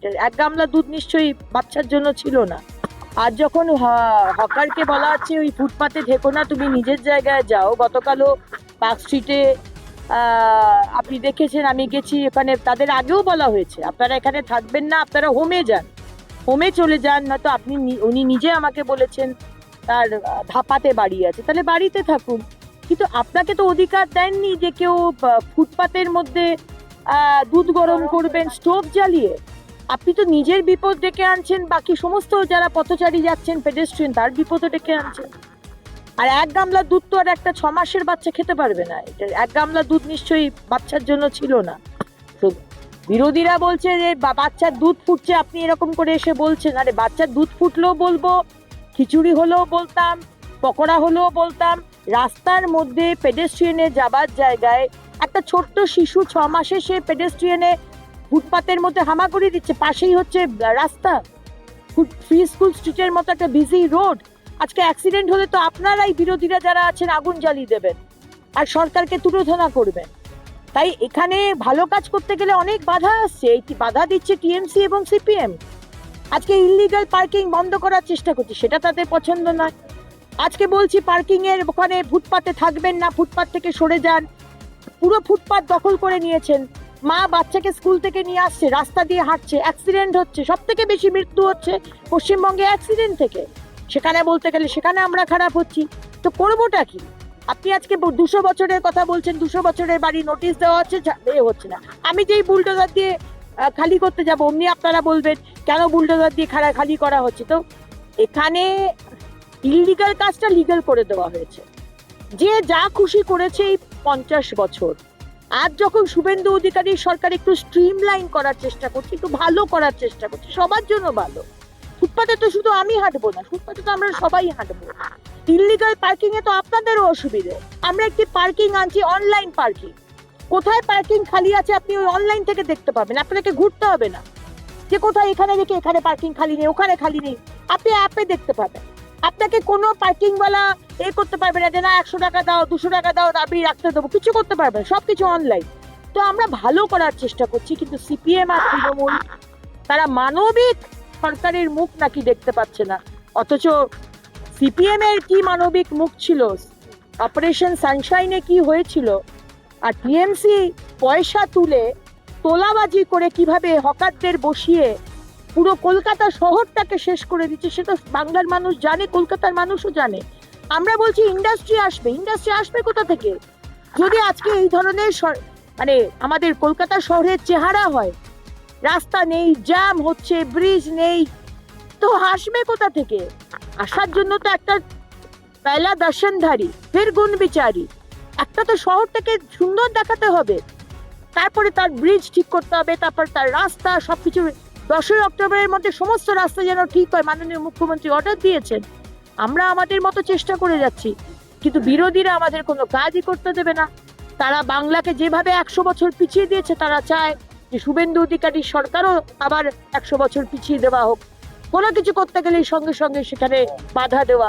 এক গামলা দুধ নিশ্চয়ই বাচ্চার জন্য ছিল না। আর যখন হকারকে বলা হচ্ছে ওই ফুটপাতে থেকো না, তুমি নিজের জায়গায় যাও। গতকালও পার্ক স্ট্রিটে আপনি দেখেছেন, আমি গেছি এখানে, তাদের আগেও বলা হয়েছে আপনারা এখানে থাকবেন না, আপনারা হোমে যান, হোমে চলে যান। নয়তো উনি নিজে আমাকে বলেছেন তার ধাপাতে বাড়ি আছে, তাহলে বাড়িতে থাকুন। কিন্তু আপনাকে তো অধিকার দেননি যে কেউ ফুটপাতের মধ্যে দুধ গরম করবেন স্টোভ জ্বালিয়ে। আপনি তো নিজের বিপদ ডেকে আনছেন, বাকি সমস্ত যারা পথচারী যাচ্ছেন পেডেস্ট্রিয়ান তার বিপদও ডেকে আনছেন। আর এক গামলা দুধ তো আর একটা 6 মাসের বাচ্চা খেতে পারবে না। এক গামলা দুধ নিশ্চয়ই বাচ্চার জন্য ছিল না। তো বিরোধীরা বলছে যে বাচ্চার দুধ ফুটছে, আপনি এরকম করে এসে বলছেন। আরে বাচ্চার দুধ ফুটলেও বলবো, খিচুড়ি হলেও বলতাম, পকোড়া হলেও বলতাম। রাস্তার মধ্যে পেডেস্ট্রিয়ানে যাবার জায়গায় একটা ছোট্ট শিশু 6 মাসে সে পেডেস্ট্রিয়ানে ফুটপাতের মধ্যে হামাগুড়ি দিচ্ছে, পাশেই হচ্ছে রাস্তা, ফ্রি স্কুল স্ট্রিটের মতো একটা বিজি রোড। আজকে অ্যাক্সিডেন্ট হলে তো আপনারাই বিরোধীরা যারা আছেন আগুন জ্বালিয়ে দেবেন আর সরকারকে তুলোধনা করবেন। তাই এখানে ভালো কাজ করতে গেলে অনেক বাধা আসছে, এই বাধা দিচ্ছে টিএমসি এবং সিপিএম। আজকে ইললিগাল পার্কিং বন্ধ করার চেষ্টা করছি, সেটা তাদের পছন্দ নয়। আজকে বলছি পার্কিং এর ওখানে ফুটপাতে থাকবেন না, ফুটপাত থেকে সরে যান। পুরো ফুটপাত দখল করে নিয়েছেন। মা বাচ্চাকে স্কুল থেকে নিয়ে আসছে, রাস্তা দিয়ে হাঁটছে, অ্যাক্সিডেন্ট হচ্ছে। সব থেকে বেশি মৃত্যু হচ্ছে পশ্চিমবঙ্গে অ্যাক্সিডেন্ট থেকে। সেখানে বলতে গেলে সেখানে আমরা খারাপ হচ্ছি, তো করবোটা কি? আপনি আজকে 200 বছরের কথা বলছেন, 200 বছরের বাড়ি নোটিশ দেওয়া হচ্ছে, হচ্ছে না। আমি যেই বুলডোজার দিয়ে খালি করতে যাব, অমনি আপনারা বলবেন কেন বুলডোজার দিয়ে খালি করা হচ্ছে। তো এখানে ইললিগাল কাজটা লিগাল করে দেওয়া হয়েছে। যে যা খুশি করেছে এই 50 বছর। আজ যখন শুভেন্দু অধিকারী সরকার একটু স্ট্রিমলাইন করার চেষ্টা করছে, একটু ভালো করার চেষ্টা করছে, সবার জন্য ভালো। ফুটপাতে তো শুধু আমি হাঁটবো না, ফুটপাতে তো আমরা সবাই হাঁটবো। ইললিগাল পার্কিং এ তো আপনাদেরও অসুবিধে। আমরা একটি পার্কিং আনছি, অনলাইন পার্কিং। কোথায় পার্কিং খালি আছে আপনি ওই অনলাইন থেকে দেখতে পাবেন, আপনাকে ঘুরতে হবে না যে কোথায় এখানে দেখে এখানে পার্কিং খালি নেই, ওখানে খালি নেই। আপনি অ্যাপে দেখতে পাবেন। আপনাকে কোনো পার্কিংওয়ালা করতে পারবে না যে না 100 টাকা দাও, 200 টাকা দাও, আমি রাখতে দেবো, কিছু করতে পারবেন, সবকিছু অনলাইন। তো আমরা ভালো করার চেষ্টা করছি, কিন্তু সিপিএম আর তৃণমূল তারা মানবিক সরকারের মুখ নাকি দেখতে পাচ্ছে না। অথচ সিপিএম এর কি মানবিক মুখ ছিল, অপারেশন সানশাইনে কি হয়েছিল, আর টিএমসি পয়সা তুলে তোলাবাজি করে কিভাবে হকারদের বসিয়ে পুরো কলকাতা শহরটাকে শেষ করে দিচ্ছে, সেটা বাংলার মানুষ জানে, কলকাতার মানুষও জানে। আমরা বলছি ইন্ডাস্ট্রি আসবে, ইন্ডাস্ট্রি আসবে কোথা থেকে? যদি আজকে এই ধরনের মানে আমাদের কলকাতা শহরের চেহারা হয়, রাস্তা নেই, জ্যাম হচ্ছে, ব্রিজ নেই, তো আসবে কোথা থেকে? আসার জন্য তো একটা পয়লা দর্শনধারী ফের গুণ বিচারী, একটা তো শহরটাকে সুন্দর দেখাতে হবে, তারপরে তার ব্রিজ ঠিক করতে হবে, তারপর তার রাস্তা সবকিছু। 10ই অক্টোবরের মধ্যে সমস্ত রাস্তা যেন ঠিক হয়, মাননীয় মুখ্যমন্ত্রী অর্ডার দিয়েছেন। আমরা আমাদের মতো চেষ্টা করে যাচ্ছি, কিন্তু বিরোধীরা আমাদের কোনো কাজই করতে দেবে না। তারা বাংলাকে যেভাবে 100 বছর পিছিয়ে দিয়েছে, তারা চায় যে শুভেন্দু অধিকারী সরকারও আবার 100 বছর পিছিয়ে দেওয়া হোক। কোনো কিছু করতে গেলে সঙ্গে সঙ্গে সেখানে বাধা দেওয়া।